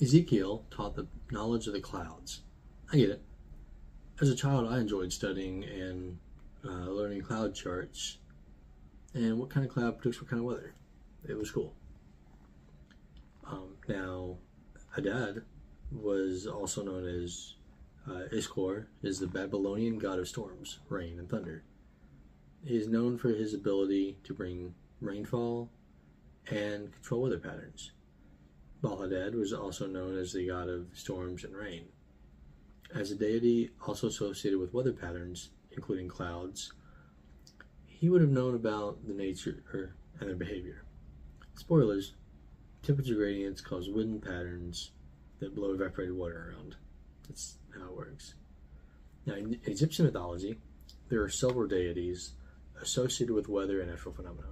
Êzêqêêl taught the knowledge of the clouds. I get it. As a child, I enjoyed studying and learning cloud charts and what kind of cloud predicts what kind of weather. It was cool. Now, Hadad was also known as Ishkur, is the Babylonian god of storms, rain, and thunder. He is known for his ability to bring rainfall and control weather patterns. Baal Hadad was also known as the god of storms and rain. As a deity also associated with weather patterns, including clouds, he would have known about the nature and their behavior. Spoilers, temperature gradients cause wind patterns that blow evaporated water around. That's how it works. Now, in Egyptian mythology, there are several deities associated with weather and natural phenomena.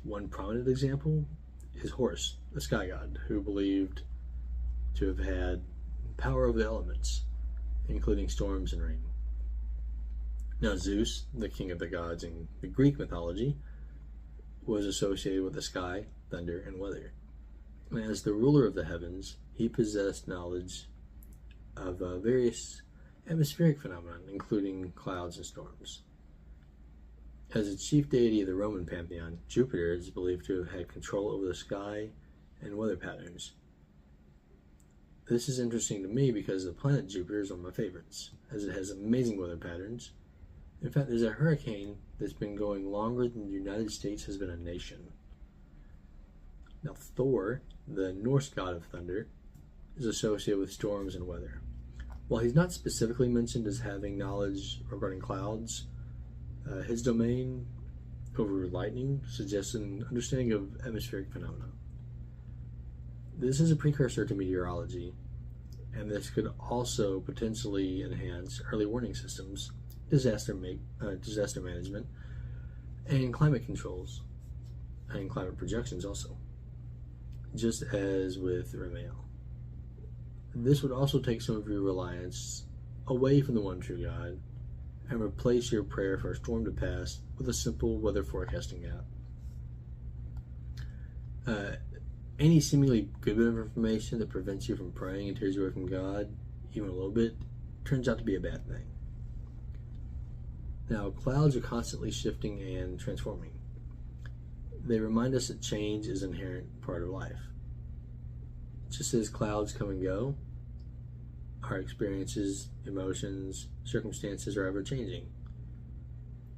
One prominent example is Horus, the sky god, who believed to have had power over the elements, including storms and rain. Now, Zeus, the king of the gods in the Greek mythology, was associated with the sky, thunder, and weather. And as the ruler of the heavens, he possessed knowledge of various atmospheric phenomena, including clouds and storms. As a chief deity of the Roman pantheon, Jupiter is believed to have had control over the sky and weather patterns. This is interesting to me because the planet Jupiter is one of my favorites, as it has amazing weather patterns. In fact, there's a hurricane that's been going longer than the United States has been a nation. Now, Thor, the Norse god of thunder, is associated with storms and weather. While he's not specifically mentioned as having knowledge regarding clouds, his domain over lightning suggests an understanding of atmospheric phenomena. This is a precursor to meteorology, and this could also potentially enhance early warning systems, disaster management, and climate controls, and climate projections also, just as with Rainfall. This would also take some of your reliance away from the one true God and replace your prayer for a storm to pass with a simple weather forecasting app. Any seemingly good bit of information that prevents you from praying and tears you away from God, even a little bit, turns out to be a bad thing. Now, clouds are constantly shifting and transforming. They remind us that change is an inherent part of life. Just as clouds come and go, our experiences, emotions, circumstances are ever changing.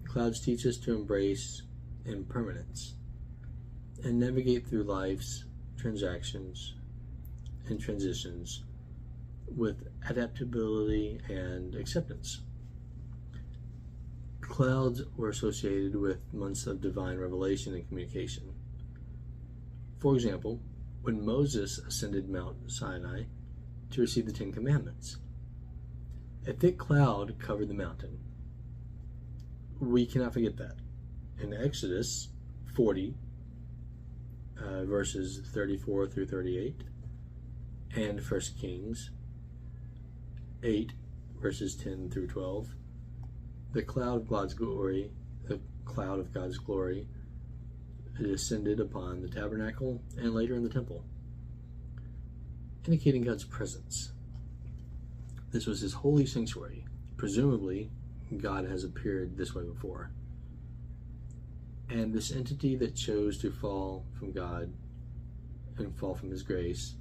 Clouds teach us to embrace impermanence and navigate through life's transactions and transitions with adaptability and acceptance. Clouds were associated with months of divine revelation and communication. For example, when Moses ascended Mount Sinai to receive the Ten Commandments, a thick cloud covered the mountain. We cannot forget that. In Exodus 40, verses 34 through 38, and 1 Kings 8, verses 10 through 12, the cloud of God's glory, descended upon the tabernacle and later in the temple, indicating God's presence. This was his holy sanctuary. Presumably, God has appeared this way before. And this entity that chose to fall from God and fall from his grace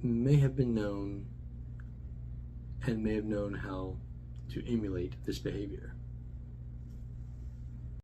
may have been known and may have known how to emulate this behavior.